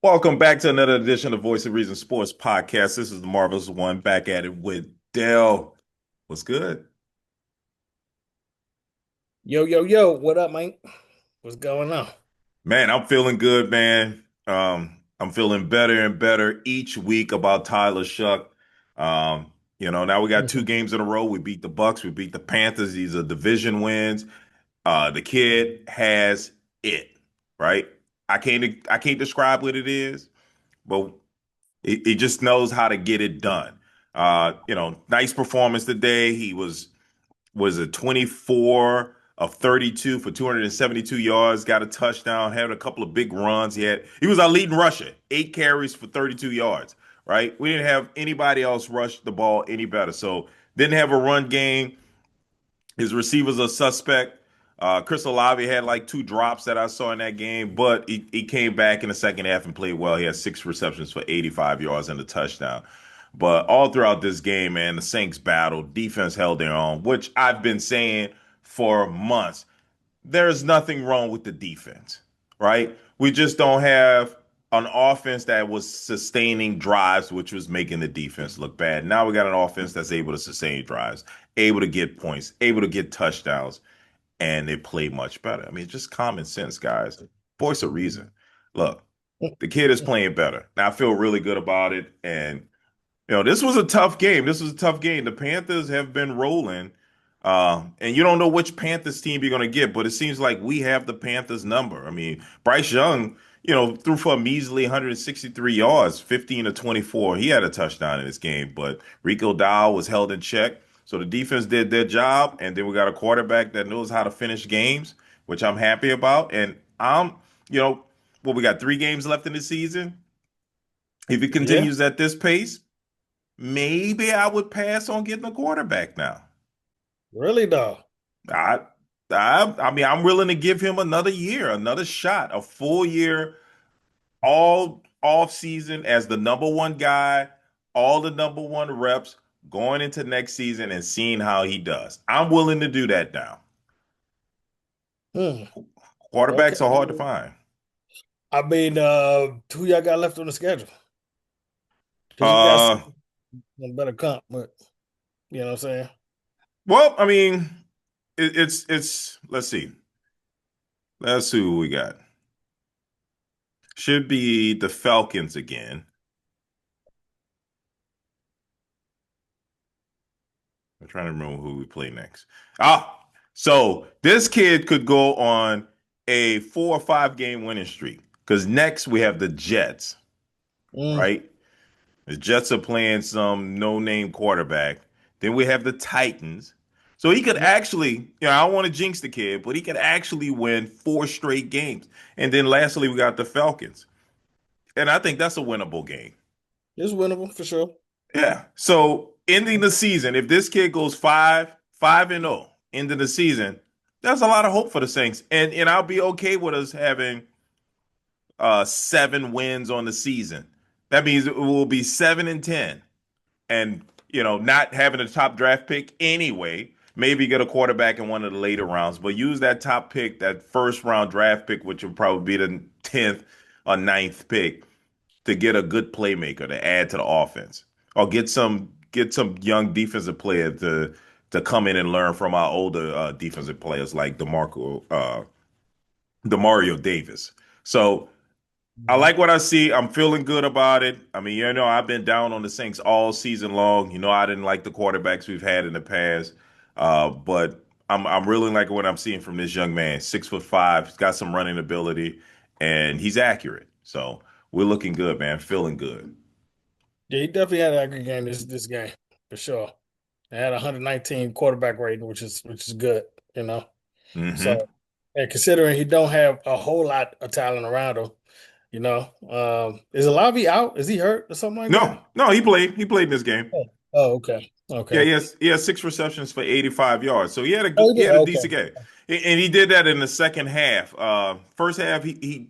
Welcome back to another edition of Voice of Reason Sports Podcast. This is the Marvelous One back at it with Dell. What's good? Yo, yo, yo, what up, man? What's going on? Man, I'm feeling good, man. I'm feeling better and better each week about Tyler Shough. Now we got two Mhm. games in a row. We beat the Bucks, we beat the Panthers. These are division wins. The kid has it, right? I can't describe what it is, but he just knows how to get it done. Nice performance today. He was a 24 of 32 for 272 yards, got a touchdown, had a couple of big runs. He was our leading rusher, 8 carries for 32 yards, right? We didn't have anybody else rush the ball any better. So didn't have a run game. His receivers are suspect. Chris Olave had like two drops that I saw in that game, but he came back in the second half and played well. He had 6 receptions for 85 yards and a touchdown. But all throughout this game, man, the Saints battled. Defense held their own, which I've been saying for months. There's nothing wrong with the defense, right? We just don't have an offense that was sustaining drives, which was making the defense look bad. Now we got an offense that's able to sustain drives, able to get points, able to get touchdowns, and they play much better. I mean, it's just common sense, guys. Voice of reason. Look, the kid is playing better. Now I feel really good about it. And this was a tough game. This was a tough game. The Panthers have been rolling, and you don't know which Panthers team you're going to get, but it seems like we have the Panthers number. I mean, Bryce Young, threw for a measly 163 yards, 15 to 24. He had a touchdown in this game, but Rico Dow was held in check. So the defense did their job, and then we got a quarterback that knows how to finish games, which I'm happy about. And you know, we got 3 games left in the season. If it Yeah, continues at this pace, maybe I would pass on getting a quarterback now. really, though. I, I mean, I'm willing to give him another year, another shot, a full year, all off season as the number one guy, all the number one reps going into next season and seeing how he does. I'm willing to do that now. Hmm. Okay. Quarterbacks are hard to find. Who y'all got left on the schedule? Because you got Uh, some better comp, but you know what I'm saying? well, I mean, it's let's see. Let's see who we got. Should be the Falcons again. I'm trying to remember who we play next. So this kid could go on a 4 or 5 game winning streak because next we have the Jets, Mm, right? The Jets are playing some no-name quarterback. Then we have the Titans. So he could yep. actually, I don't want to jinx the kid, but he could actually win 4 straight games. And then lastly, we got the Falcons. And I think that's a winnable game. It's winnable for sure. Yeah. So ending the season, if this kid goes 5-0, into the season, there's a lot of hope for the Saints. And I'll be okay with us having 7 wins on the season. That means it will be 7-10. And not having a top draft pick anyway. Maybe get a quarterback in one of the later rounds, but use that top pick, that first round draft pick, which will probably be the 10th or ninth pick, to get a good playmaker to add to the offense, or get some young defensive player to come in and learn from our older defensive players like Demario Davis. So I Mhm. like what I see. I'm feeling good about it. I mean, I've been down on the Saints all season long. I didn't like the quarterbacks we've had in the past, but I'm really liking what I'm seeing from this young man. 6'5", he's got some running ability, and he's accurate. So we're looking good, man. Feeling good. Yeah, he definitely had a good game this game for sure. They had 119 quarterback rating, which is good, you know. Hmm. So, and considering he don't have a whole lot of talent around him, is Olavi out? Is he hurt or something like that? No, no, he played. He played in this game. Oh, oh, okay, Yeah, okay. he has 6 receptions for 85 yards. So Oh, he he did. had a Okay. decent game, and he did that in the second half. First half, he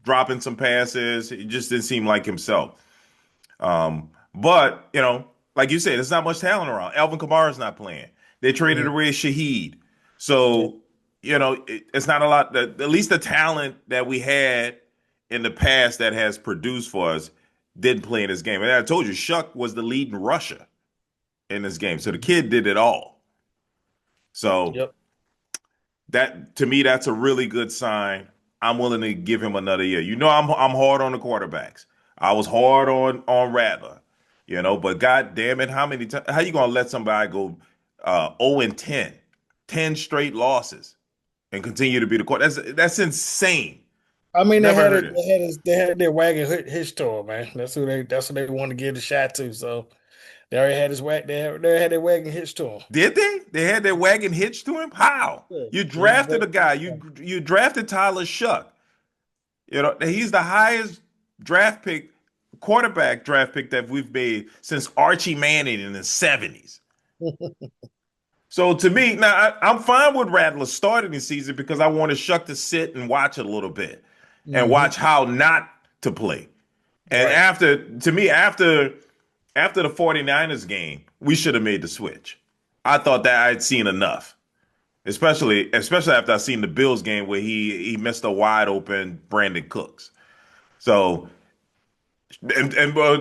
dropping some passes. It just didn't seem like himself. But like you said, there's not much talent around. Alvin Kamara's not playing. They traded Mm, away Shaheed, yeah. so it's not a lot. At least the talent that we had in the past that has produced for us didn't play in this game. And I told you, Shough was the leading rusher in this game. So the Mhm. kid did it all. So Yep. that to me, that's a really good sign. I'm willing to give him another year. You know, I'm hard on the quarterbacks. I was hard on Rattler, but God damn it, how you gonna let somebody go 0 and 10, 10 straight losses and continue to be the quarterback? That's insane. I mean, they Never had heard it. it. They had their wagon hitched to him, man. That's who they wanted to give the shot to. So they already had his wag. They had their wagon hitched to him. Did they? They had their wagon hitched to him? How? Yeah. You He was drafted ready a to guy. You drafted Tyler Shough. He's the highest draft pick, quarterback draft pick that we've made since Archie Manning in the 70s. go. So to me, now I'm fine with Rattler starting the season because I want Shough to sit and watch a little bit and Hmm. watch how not to play. And Right. after the 49ers game, we should have made the switch. I thought that I'd seen enough. Especially after I seen the Bills game where he missed a wide open Brandon Cooks. So and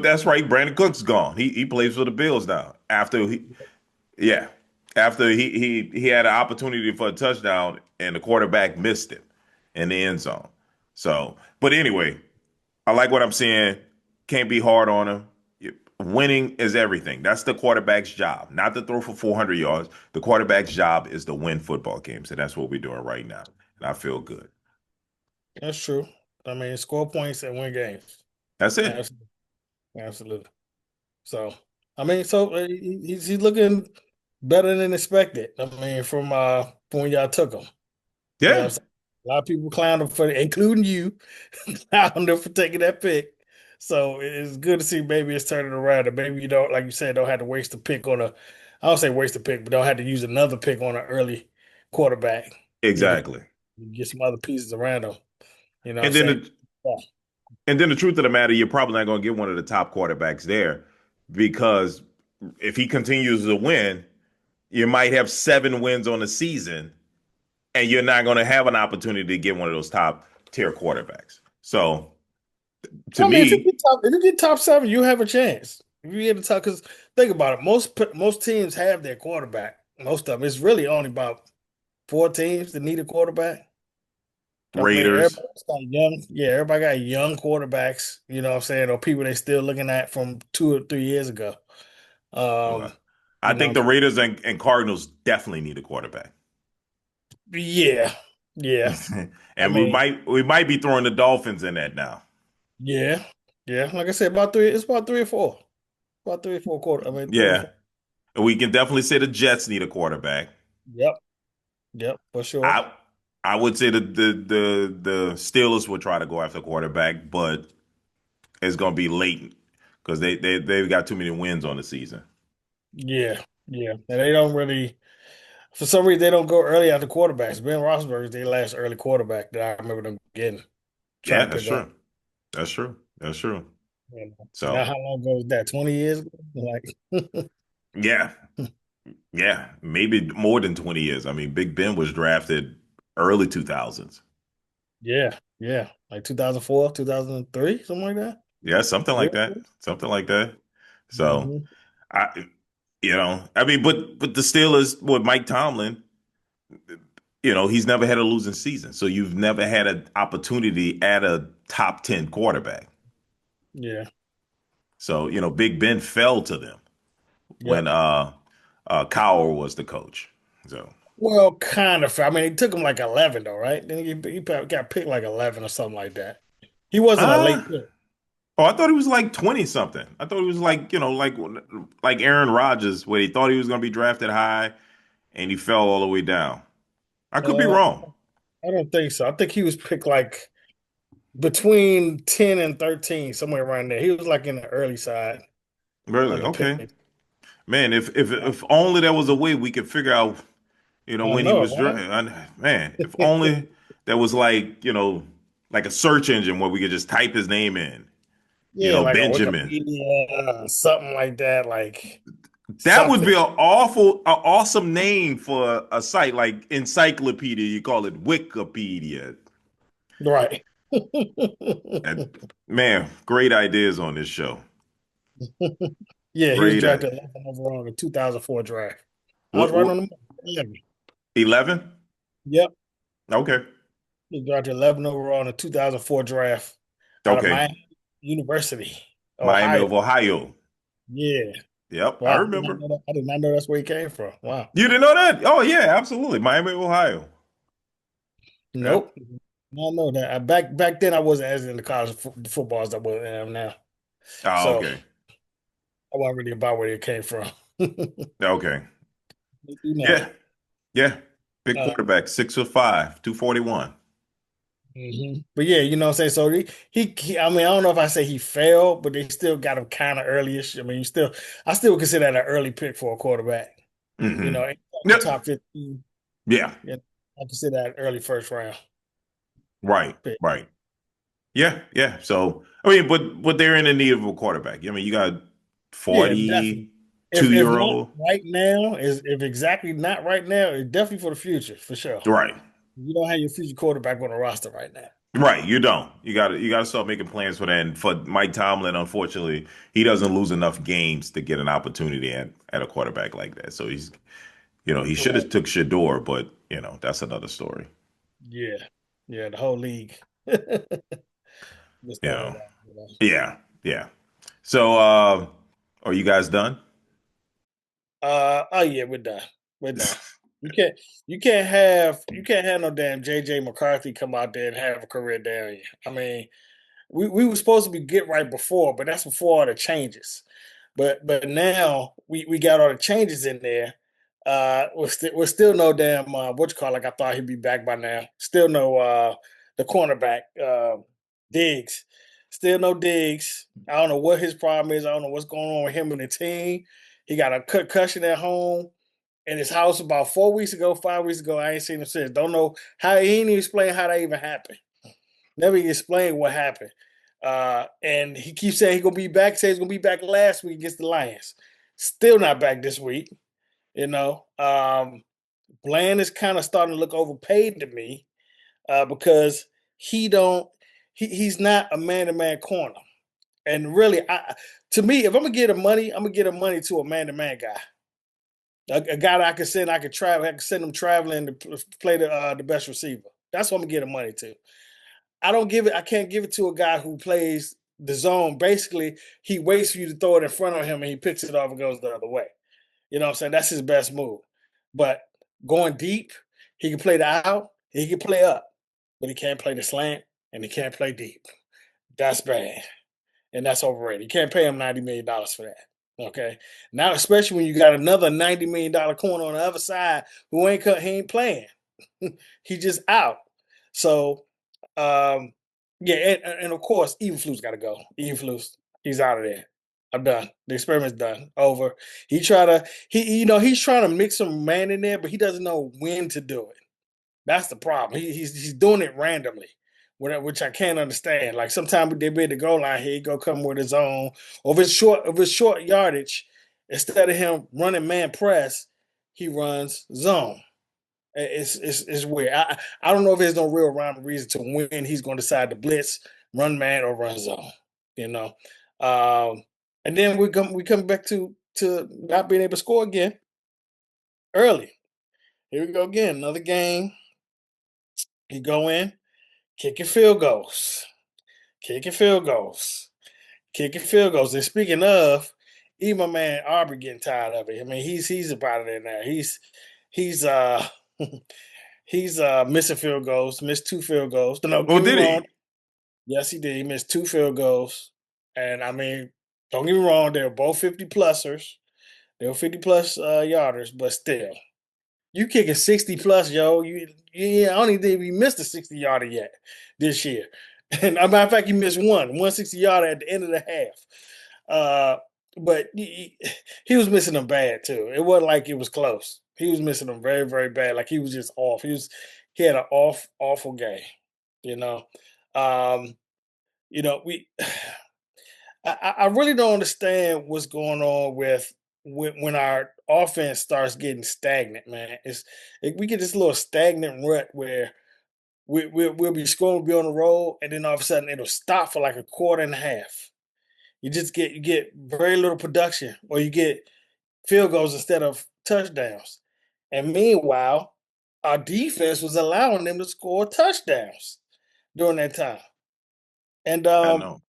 that's right, Brandon Cooks gone. He plays for the Bills now. Yeah, after he had an opportunity for a touchdown and the quarterback missed it in the end zone. So, but anyway, I like what I'm seeing. Can't be hard on him. Winning is everything. That's the quarterback's job, not to throw for 400 yards. The quarterback's job is to win football games, and that's what we're doing right now. And I feel good. That's true. I mean, score points and win games. That's it. Absolutely. Absolutely. So, I mean, he's looking better than expected. I mean, from when y'all took him. You know what I'm Yeah, saying? A lot of people clowned him for, including you, clowned him for taking that pick. So it's good to see maybe it's turning around, and maybe you don't, like you said, don't have to waste a pick on a. I don't say waste a pick, but don't have to use another pick on an early quarterback. You know, exactly. get some other pieces around him. You know what I'm And then saying? the Yeah. and then the truth of the matter, you're probably not going to get one of the top quarterbacks there because if he continues to win, you might have 7 wins on the season, and you're not going to have an opportunity to get one of those top tier quarterbacks. So to I mean, me, if you get top seven, you have a chance. If you get the top, because think about it, most teams have their quarterback. Most of them. It's really only about four teams that need a quarterback. I mean, Raiders, everybody's got young, yeah, everybody got young quarterbacks, you know what I'm saying, or people they still looking at from 2 or 3 years ago. well, I You know think what the I'm Raiders and Cardinals definitely need a quarterback. saying? Yeah, yeah. I And we mean, might we might be throwing the Dolphins in that now. yeah, yeah. Like I said, about three, it's about three or four. About three or four quarter. I mean, three or Yeah. four. And we can definitely say the Jets need a quarterback. Yep, yep, for sure. I I would say the Steelers would try to go after quarterback, but it's gonna be late because they've got too many wins on the season. Yeah, yeah. And they don't really, for some reason, they don't go early after quarterbacks. Ben Roethlisberger is their last early quarterback that I remember them getting, trying Yeah, to that's pick up. true. That's true. That's true. Now, So how long ago was that? 20 years ago? Like, yeah, yeah, maybe more than 20 years. I mean, Big Ben was drafted early 2000s. yeah, yeah. Like 2004, 2003, something like that. Yeah, something Three like or that. four? Something like that. So Mhm. I I mean, but the Steelers with Mike Tomlin, he's never had a losing season. So you've never had an opportunity at a top 10 quarterback. Yeah, So, Big Ben fell to them when yep. Cowher was the coach. So Well, kind of. I mean, it took him like 11, though, right? Then he probably got picked like 11 or something like that. He wasn't a uh late pick. I thought he was like 20 something. I thought he was like, like Aaron Rodgers, where he thought he was gonna be drafted high and he fell all the way down. I could be Uh, wrong. I don't think so. I think he was picked like between 10 and 13, somewhere around there. He was like in the early side of Really? the Okay. pick. Man, if only there was a way we could figure out, I when he know, was drafted. Man, if right? only there was like a search engine where we could just type his name in, Yeah, like a Benjamin. Wikipedia, something like that, like That would be something. awesome name for a site like encyclopedia. You call it Wikipedia. Right. And man, great ideas on this show. Yeah, he was Great drafted idea. 11 overall in the 2004 draft. I was right on What the money. 11. 11? Yep. Okay. He was drafted 11 overall in the 2004 draft out of Okay. Miami University, Miami Ohio. of Ohio. Yeah. Yep, I Wow. remember. I did not know that's where he came from. Wow. You didn't know that? Oh yeah, absolutely. Miami of Ohio. Yep. Nope. I don't know that. Back then I wasn't as into college football as I am now. Oh, So okay. I wasn't really about where it came from. Okay. You know. Yeah. Yeah. Big Uh, quarterback, 6'5", 241. But yeah, you know what I'm saying? So I mean, I don't know if I say he failed, but they still got him kind of early-ish. I mean, I still would consider that an early pick for a quarterback. You Hmm. know, ain't the Yep. top 15. Yeah. Yeah, I consider that early first round Right. pick. Right. Yeah. Yeah. So I mean, but they're in the need of a quarterback. I mean, you got Yeah, definitely. 42 If year not old. right now, is if exactly not right now, it's definitely for the future, for sure. Right. You don't have your future quarterback on the roster right now. Right, you don't. You got to start making plans for that. And for Mike Tomlin, unfortunately, he doesn't lose enough games to get an opportunity at a quarterback like that. So he should Right. have took Shador, but that's another story. Yeah. Yeah, the whole league. Just You throwing know, it out. yeah, yeah. So, are you guys done? Oh yeah, we're done. We're done. You can't you can't have no damn JJ McCarthy come out there and have a career down here. I mean, we were supposed to be get right before, but that's before all the changes. But now we got all the changes in there. We're still no damn what you call, like I thought he'd be back by now. Still no the cornerback Diggs. Still no Diggs. I don't know what his problem is. I don't know what's going on with him and the team. He got a concussion at home in his house about 4 weeks ago, 5 weeks ago. I ain't seen him since. Don't know how he ain't even explain how that even happened. Never even explained what happened. And he keeps saying he's gonna be back. Says he's gonna be back last week against the Lions. Still not back this week. You know, Bland is kind of starting to look overpaid to me because he don't. He's not a man-to-man corner. And really, to me, if I'm gonna get him money, I'm gonna get him money to a man-to-man guy. A guy that I can send, I can travel, I can send him traveling to play the best receiver. That's what I'm gonna get him money to. I can't give it to a guy who plays the zone. Basically, he waits for you to throw it in front of him and he picks it off and goes the other way. You know what I'm saying? That's his best move. But going deep, he can play the out, he can play up, but he can't play the slant and he can't play deep. That's bad. And that's overrated. You can't pay him $90 million for that. Okay. Now, especially when you got another $90 million corner on the other side who he ain't playing. He just out. So yeah, and of course, Evenflus got to go. Evenflus, he's out of there. I'm done. The experiment's done. Over. He's trying to mix some man in there, but he doesn't know when to do it. That's the problem. He's doing it randomly, which I can't understand. Like sometimes they be at the goal line, here he go come with his own. Or if it's short yardage, instead of him running man press, he runs zone. It's weird. I don't know if there's no real rhyme or reason to when he's going to decide to blitz, run man, or run zone. You know, um, and then we come back to not being able to score again early. Here we go again, another game. You go in, kicking field goals, kicking field goals, kicking field goals. And speaking of, even my man Aubrey getting tired of it. I mean, he's about it now. He's he's missing field goals, missed two field goals. No, Oh, get me did wrong. he? Yes, he did. He missed two field goals. And I mean, don't get me wrong, they were both 50 plusers. They were 50 plus yarders, but still. You kicking 60 plus, yo. I don't even think we missed a 60 yarder yet this year. And a matter of fact, you missed one 60 yarder at the end of the half. But he was missing them bad too. It wasn't like it was close. He was missing them very, very bad. Like he was just off. He had an awful game. You know, um, we. I really don't understand what's going on with when our offense starts getting stagnant, man. We get this little stagnant rut where we'll be scoring, we'll be on the roll, and then all of a sudden it'll stop for like a quarter and a half. You get very little production, or you get field goals instead of touchdowns. And meanwhile, our defense was allowing them to score touchdowns during that time. And I know.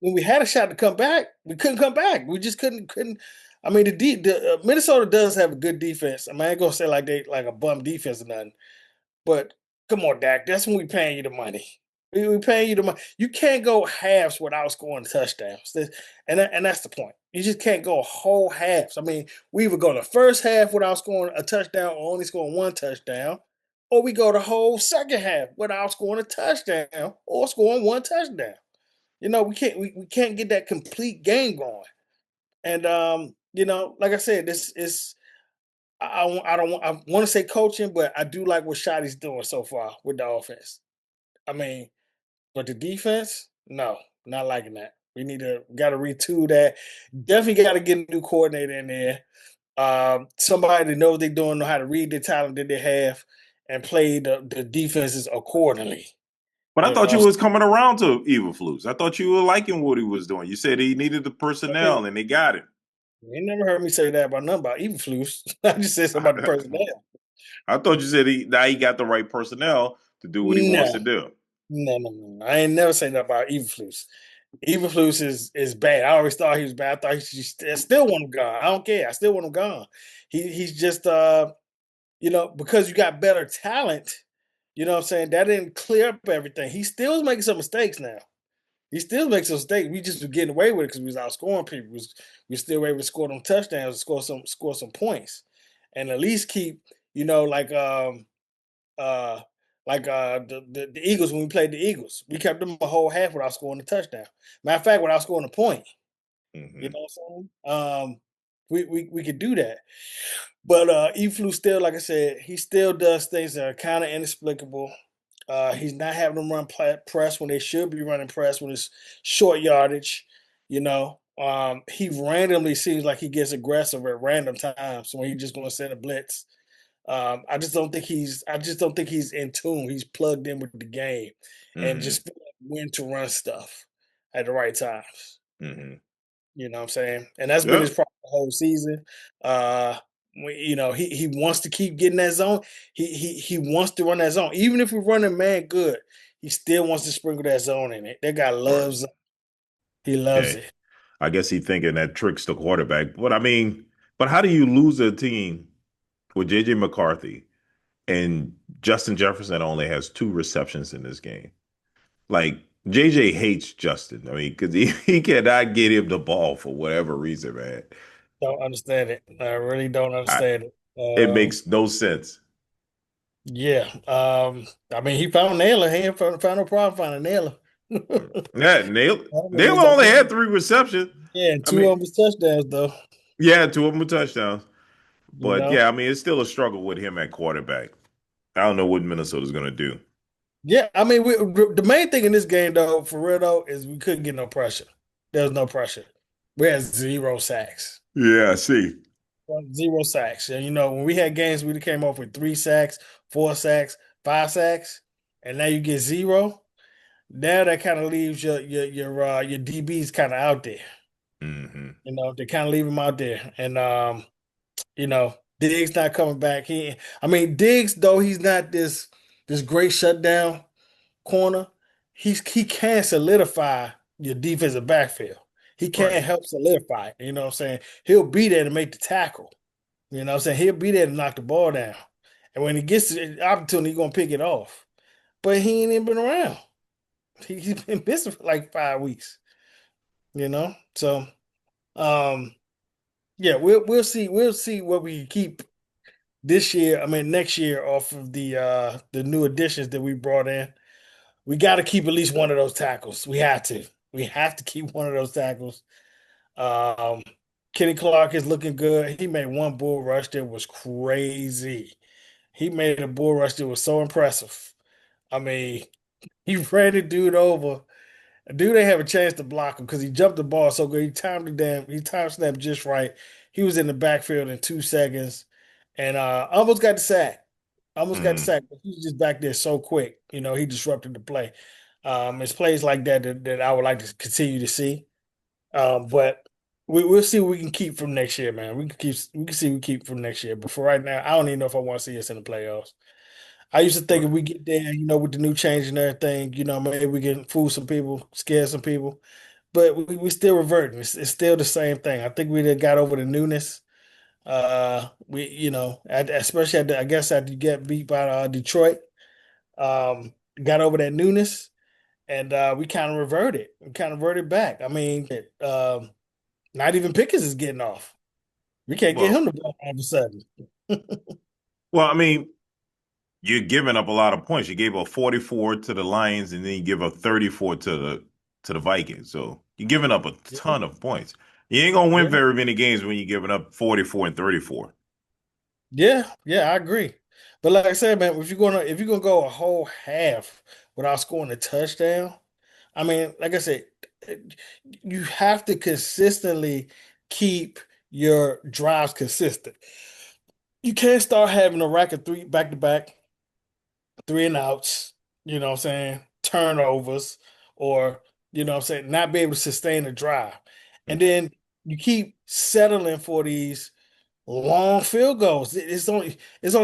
when we had a shot to come back, we couldn't come back. We just couldn't. I mean, Minnesota does have a good defense. I mean, I ain't gonna say like they like a bum defense or nothing. But come on, Dak. That's when we paying you the money. We paying you the money. You can't go halves without scoring touchdowns. And that's the point. You just can't go whole halves. I mean, we either go the first half without scoring a touchdown or only scoring one touchdown, or we go the whole second half without scoring a touchdown or scoring one touchdown. We can't get that complete game going. And like I said, this is I don't want I want to say coaching, but I do like what Shotty's doing so far with the offense. I mean, but the defense, no, not liking that. We got to retool that. Definitely got to get a new coordinator in there. Somebody that knows they're doing, know how to read the talent that they have, and play the defenses accordingly. But I You thought know, you was coming around to Eberflus. I thought you were liking what he was doing. You said he needed the I mean, personnel, and they got it. you never heard me say that about nothing about Eberflus. I just said something about the personnel. I thought you said now he got the right personnel to do what he wants to No, do. no. I ain't never say that about Eberflus. Eberflus is bad. I always thought he was bad. I thought I still want him gone. I don't care. I still want him gone. He's just because you got better talent, you know what I'm saying? That didn't clear up everything. He still is making some mistakes now. He still makes some mistakes. We just were getting away with it because we was outscoring people. We still were able to score them touchdowns, score some points. And at least keep, you know, uh the Eagles when we played the Eagles. We kept them a whole half without scoring a touchdown. Matter of fact, without scoring a point. You Hmm. know what I'm saying? We could do that. But Eflu still, like I said, he still does things that are kind of inexplicable. He's not having them run press when they should be running press when it's short yardage. He randomly seems like he gets aggressive at random times when he's just going to send a blitz. I just don't think he's in tune. He's plugged in with the game and Hmm. just feel like when to run stuff at the right times. Hmm. You know what I'm saying? And that's been his Yep. problem the whole season. Uh, he wants to keep getting that zone. He wants to run that zone. Even if we're running man good, he still wants to sprinkle that zone in it. That guy Right. loves it. He loves Hey, it. I guess he thinking that tricks the quarterback. But I mean, but how do you lose a team with JJ McCarthy and Justin Jefferson only has two receptions in this game? Like JJ hates Justin. I mean, because he cannot get him the ball for whatever reason, man. Don't understand it. I really don't I, understand it. it makes no sense. Yeah. I mean, he found Naylor. He ain't found no problem finding Naylor. Yeah, Nailed He's only okay. had three receptions. Yeah, and I two mean, of his touchdowns though. yeah, two of them were touchdowns. You But know. yeah, I mean, it's still a struggle with him at quarterback. I don't know what Minnesota's going to do. Yeah, I mean, the main thing in this game, though, for real though, is we couldn't get no pressure. There was no pressure. We had zero sacks, Yeah, I see. zero sacks. And when we had games, we came off with 3 sacks, 4 sacks, 5 sacks, and now you get zero. Now that kind of leaves your DBs kind of out there. Hmm. They kind of leave them out there, and Diggs not coming back. I mean, Diggs though he's not this great shutdown corner, he can solidify your defensive backfield. He Right. can help solidify it. You know what I'm saying? He'll be there to make the tackle. You know what I'm saying? He'll be there to knock the ball down. And when he gets the opportunity, he's gonna pick it off. But he ain't even been around. He's been missing for like 5 weeks, So um yeah, we'll see. We'll see what we keep this year. I mean next year off of the new additions that we brought in. We got to keep at least one of those tackles. We have to. We have to keep one of those tackles. Um, Kenny Clark is looking good. He made one bull rush that was crazy. He made a bull rush that was so impressive. I mean, he ran the dude over. Dude didn't have a chance to block him because he jumped the ball so good. He time snapped just right. He was in the backfield in 2 seconds and almost got the sack. Almost got the Mm. sack, but he's just back there so quick. He disrupted the play. It's plays like that I would like to continue to see. But we'll see what we can keep from next year, man. We can see what we keep from next year. But for right now, I don't even know if I want to see us in the playoffs. I used to think if we get there, with the new change and everything, maybe we can fool some people, scare some people. But we still reverting. It's still the same thing. I think we done got over the newness. Especially I guess after you get beat by Detroit, got over that newness, and we kind of reverted. We kind of reverted back. I mean, not even Pickens is getting off. We can't get Well, him the ball all of a sudden. I mean, you're giving up a lot of points. You gave up 44 to the Lions, and then you give up 34 to the Vikings. So you're giving up a Yeah, ton of points. You ain't gonna win yeah, very many games when you're giving up 44 and 34. yeah. I agree. But like I said, man, if you're gonna go a whole half without scoring a touchdown, I mean, like I said, you have to consistently keep your drives consistent. You can't start having a rack of three back to back, three and outs, what I'm saying, turnovers, or, what I'm saying, not be able to sustain a drive. And then you keep settling for these long field goals. It's only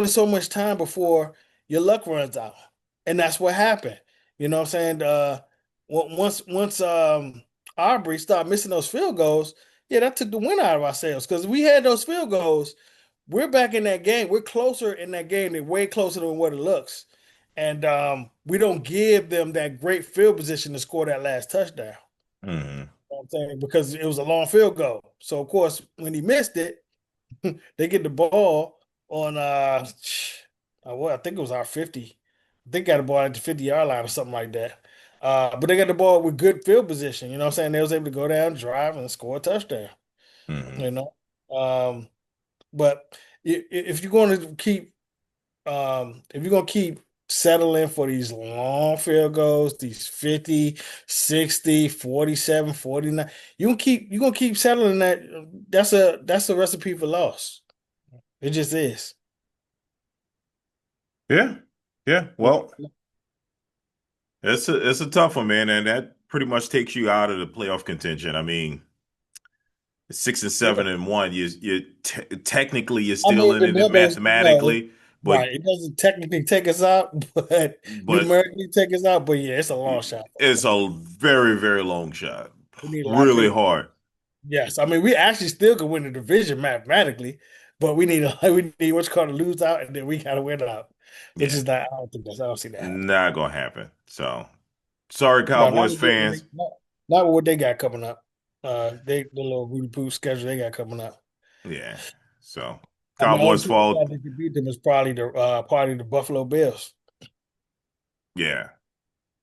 so much time before your luck runs out. And that's what happened. You know what I'm saying? Once Aubrey started missing those field goals, yeah, that took the win out of ourselves. Because if we had those field goals, we're back in that game. We're closer in that game. They're way closer than what it looks. And we don't give them that great field position to score that last touchdown. Mm-hmm. You know what I'm saying? Because it was a long field goal. So of course, when he missed it, they get the ball on I think it was our 50. They got the ball at the 50-yard line or something like that. But they got the ball with good field position. You know what I'm saying? They was able to go down, drive, and score a touchdown. Mm-hmm. You know. But if you're going to keep settling for these long field goals, these 50, 60, 47, 49, you're gonna keep settling that. That's a recipe for loss. It just is. Yeah, yeah. Well, it's a tough one, man, and that pretty much takes you out of the playoff contention. I mean, 6 and 7 and 1, technically you're I still mean, in it it does, no, mathematically, but right. It doesn't technically take us out, but but numerically take us out. But yeah, it's a long shot for it's us. a very, very long shot. We need a lot of Really people. hard. Yes, I mean we actually still could win the division mathematically, but we need what's called to lose out, and then we gotta win out, which Yeah, is not. I don't see that happening. not gonna happen. So sorry, No, Cowboys fans. not with what they got coming up. The little Rudy Poo schedule they got coming up. Yeah. So I mean, only Cowboys team that fall. they could beat them is probably the Buffalo Bills. Yeah.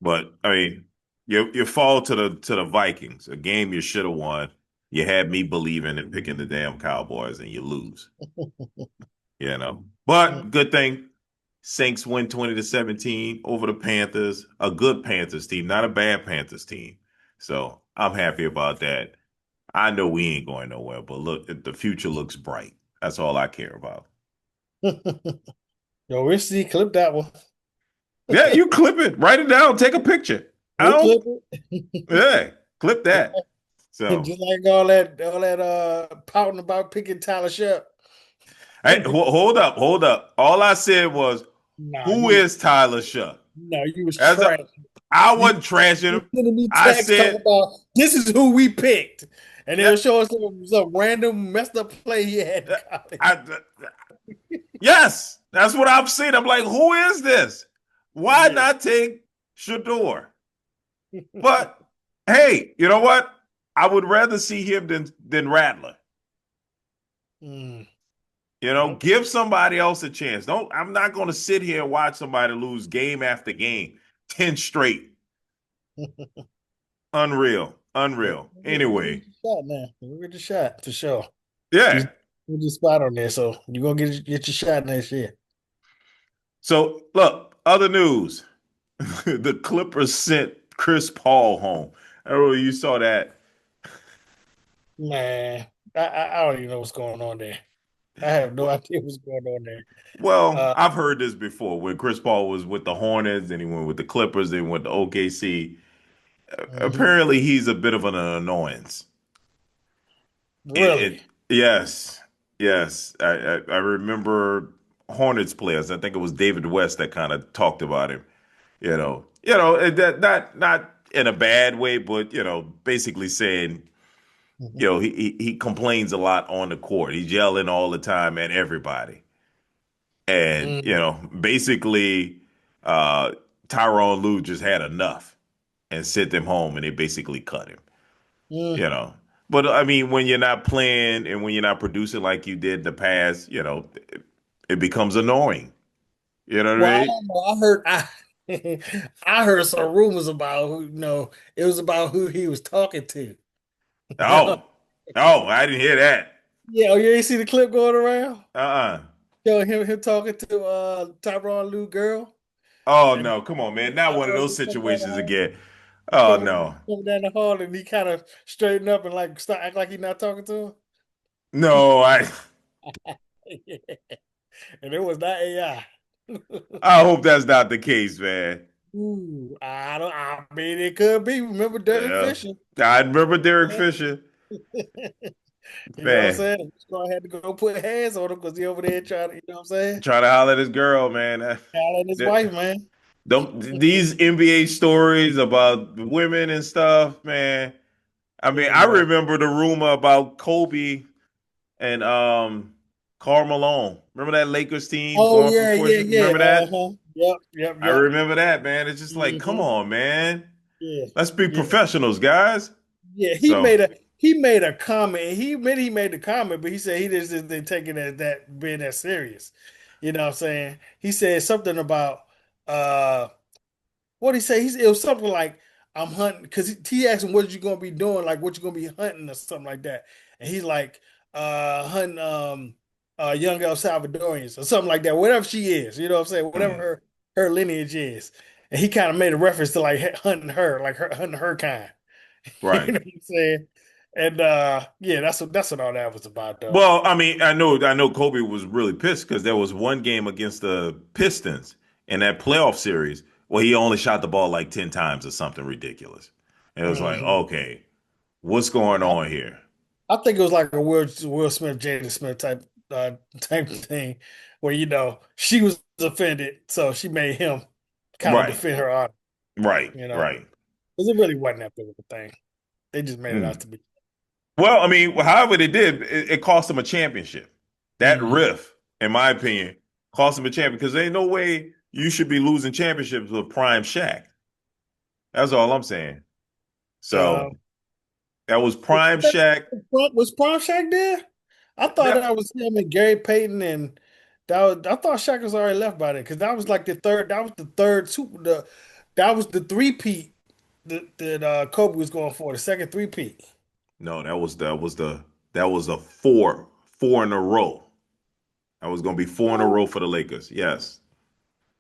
But I mean, you fall to the Vikings, a game you should have won. You had me believing and picking the damn Cowboys, and you lose. But good thing Saints win 20-17 over the Panthers, a good Panthers team, not a bad Panthers team. So I'm happy about that. I know we ain't going nowhere, but look, the future looks bright. That's all I care about. Yo, we'll see. Clip that one. Yeah, you clip it, write it down, take a picture. I We'll don't. clip it. Yeah, clip that. So, Just like all that pouting about picking Tyler Shupp. hey, hold up. All I said was, Nah, who you is Tyler Shough? no, you was As a, trash. I You wasn't trashing you him. sending me I text talking said, about this is who we picked, and they yeah, were showing some random messed up play he had in college. I, yes, that's what I've seen. I'm like, who is this? Why Yeah. not take Shador? But hey, you know what? I would rather see him than Rattler. Mm, okay. Give somebody else a chance. Don't. I'm not going to sit here and watch somebody lose game after game, 10 straight. Unreal, unreal. We'll get Anyway, your shot now. We'll get your shot for sure. Just yeah. put your spot on there, so you're gonna get your shot next year. So look, other news: the Clippers sent Chris Paul home. I don't know if you saw that. Man, I don't even know what's going on there. I have no idea what's going on there. Well, Uh, I've heard this before when Chris Paul was with the Hornets, then he went with the Clippers, then went to OKC. mhm. Apparently, he's a bit of an annoyance. Really? Yes, yes. I remember Hornets players. I think it was David West that kind of talked about him. That not in a bad way, but basically saying, Mhm. he complains a lot on the court. He's yelling all the time at everybody, and Mm, basically, uh, Tyronn Lue just had enough and sent him home, and they basically cut him. mm. you know. But I mean, when you're not playing and when you're not producing like you did in the past, it becomes annoying. You know what Well, I I mean? don't know. I heard some rumors about who, it was about who he was talking to. Oh, oh, I didn't hear that. Yeah, oh, you ain't see the clip going around? Uh-uh. Yo, him talking to Tyronn Lue girl, Oh and no, come on, man. Not one of Tyronn those Lue coming down the situations hall. again. He Oh coming, no. coming down the hall, and he kind of straighten up and like start act like he's not talking to No, her. And it was not AI. I hope that's not the case, man. Ooh, I don't. I mean, it could be. Remember Derek Yeah. Fisher? I remember Derek Yeah. Fisher. You know what I'm Man, saying? So I had to go put hands on him because he over there trying to. You know what I'm saying? trying to holler at his girl, man. Alan his That- wife, man. these NBA stories about women and stuff, man. I mean, Yeah, I man. remember the rumor about Kobe and Karl Malone. Remember that Lakers team Oh going for yeah, four? yeah, yeah. Remember that? Uh-huh. Yep, yep, I yep. remember that, man. It's just like, come Hmm. on, man. Yeah, Let's be yeah, professionals, guys. yeah. So, He made a comment. He admitted he made the comment, but he said he just didn't take it as that being that serious. You know what I'm saying? He said something about uh what he say? It was something like I'm hunting because he asked him what you gonna be doing, like what you gonna be hunting or something like that. And he's like, hunting young El Salvadorians or something like that, whatever she is, you know what I'm saying? Whatever mm, her lineage is. And he kind of made a reference to like hunting her, like her hunting her kind. You right. know what I'm saying? And yeah, that's what all that was about though. Well, I mean, I know Kobe was really pissed because there was one game against the Pistons in that playoff series where he only shot the ball like 10 times or something ridiculous. And it was like, Hmm. okay, what's going I, on here? I think it was like a Will Smith, Jaden Smith type thing, where she was offended, so she made him kind of Right, defend her honor, right, you know, right. because it really wasn't that big of a thing. They just made it out Mm. to be. Well, I mean, however they did, it cost them a championship. That Hmm. riff, in my opinion, cost them a champion because there ain't no way you should be losing championships with Prime Shaq. That's all I'm saying. So Um, that was was Prime Shaq. Prom Shack there? I thought That that was him and Gary Payton, and I thought Shaq was already left by then because that was like the third. That was the third super. That was the three-peat that Kobe was going for, the second three-peat. no, that was a four in a row. That was going to be four in a row for the Lakers. Yes,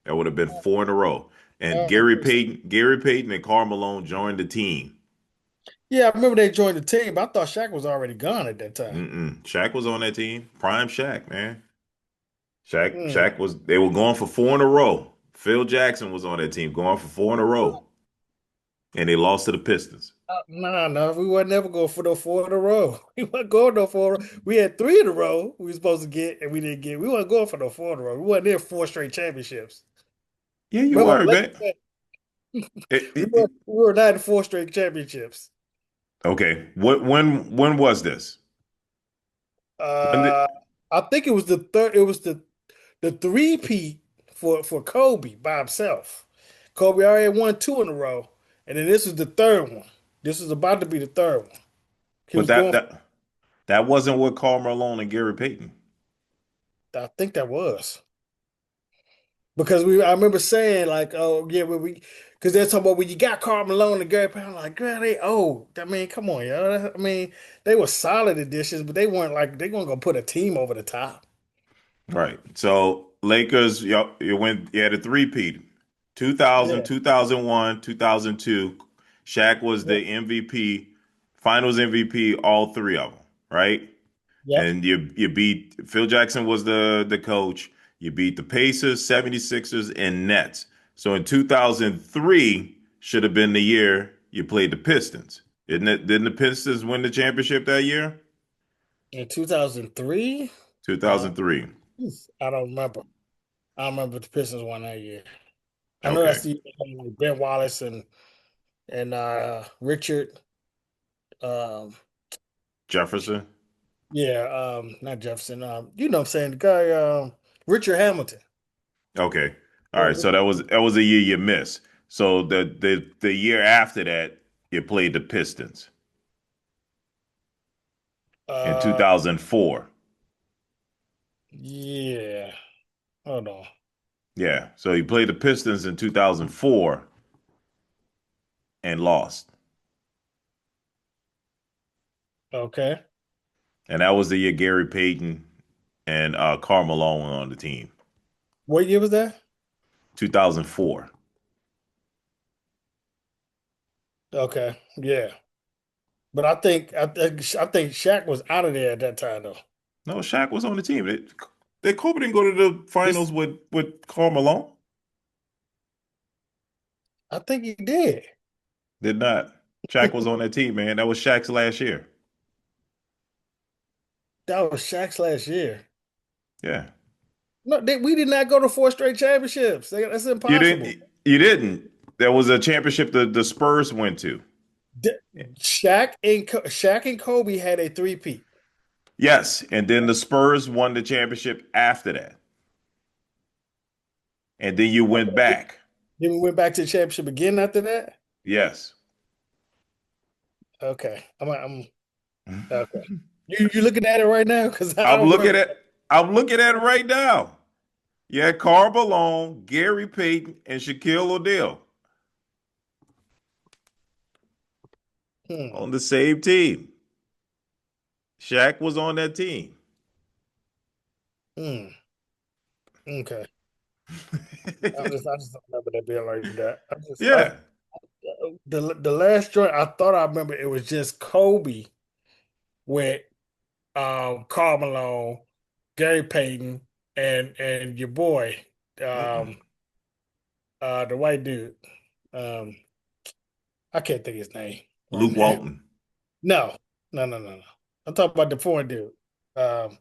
that would have been four in a row. And Oh, Gary Payton and Karl Malone joined the team. yeah, I remember they joined the team, but I thought Shaq was already gone at that time. Mm-mm. Shaq was on that team. Prime Shaq, man. Shaq, Mm. Shaq was. They were going for four in a row. Phil Jackson was on that team, going for four in a row, and they lost to the Pistons. No, no, we weren't never going for no four in a row. We weren't going no four. We had three in a row we were supposed to get, and we didn't get. We weren't going for no four in a row. We weren't in four straight championships. Yeah, you Remember, were, man. It- we it- were it- we were not in four straight championships. okay, when was this? When did? Uh, I think it was the third. It was the three-peat for Kobe by himself. Kobe already won two in a row, and then this was the third one. This was about to be the third one. He But was that going. that that wasn't with Karl Malone and Gary Payton. I think that was because I remember saying like, oh yeah, because they're talking about when you got Karl Malone and Gary Payton. I'm like, girl, they old. I mean, come on, yo. I mean, they were solid additions, but they weren't gonna put a team over the top. Right. So Lakers, you had a three-peat. 2000, Yeah, 2001, 2002. Shaq was yeah, the MVP, Finals MVP, all three of them, right? Yep. And you beat Phil Jackson was the coach. You beat the Pacers, 76ers, and Nets. So in 2003 should have been the year you played the Pistons. Isn't it? Didn't the Pistons win the championship that year? In 2003, uh, 2003. I don't remember. I don't remember if the Pistons won that year. I know Okay. that's the like Ben Wallace and Richard. Um, Jefferson. yeah, not Jefferson. You know what I'm saying? The guy, Richard Hamilton. Okay. All right. Yeah. So that was a year you missed. So the year after that, you played the Pistons in Uh, 2004. yeah. Hold on. Yeah. So you played the Pistons in 2004 and lost. Okay. And that was the year Gary Payton and Karl Malone were on the team. What year was that? 2004. Okay. Yeah. But I think Shaq was out of there at that time though. No, Shaq was on the team. They Kobe didn't go to the This finals with Karl Malone. I think he did. Did not. Shaq was on that team, man. That was Shaq's last year. That was Shaq's last year. Yeah. No, we did not go to four straight championships. That's You impossible. didn't. You didn't. There was a championship the Spurs went to. D- Shaq and Kobe had a three-peat. Yes, and then the Spurs won the championship after that, and then you went back. Then we went back to the championship again after that. Yes. Okay, I'm okay. You looking at it right now? Because I I'm don't looking remember. at. I'm looking at it right now. You had Karl Malone, Gary Payton, and Shaquille O'Neal Hmm, on the same team. Shaq was on that team. hmm, okay. I just don't remember that being like that. Yeah. The last joint I thought I remember it was just Kobe with Karl Malone, Gary Payton, and your boy, Mm-mm. um, the white dude. Um, I can't think of his name right Luke now. Walton, No, no. I'm talking about the foreign dude. Um,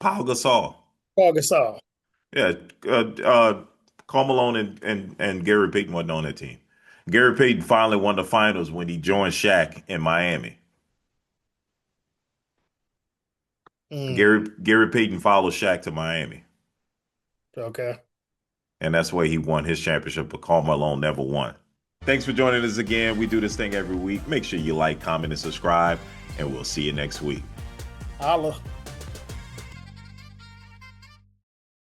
Paul Gasol. Paul Gasol. Yeah. Karl Malone and Gary Payton wasn't on that team. Gary Payton finally won the finals when he joined Shaq in Miami. Mm, Gary Payton followed Shaq to Miami, okay. and that's where he won his championship. But Karl Malone never won. Thanks for joining us again. We do this thing every week. Make sure you like, comment, and subscribe, and we'll see you next week. Holla.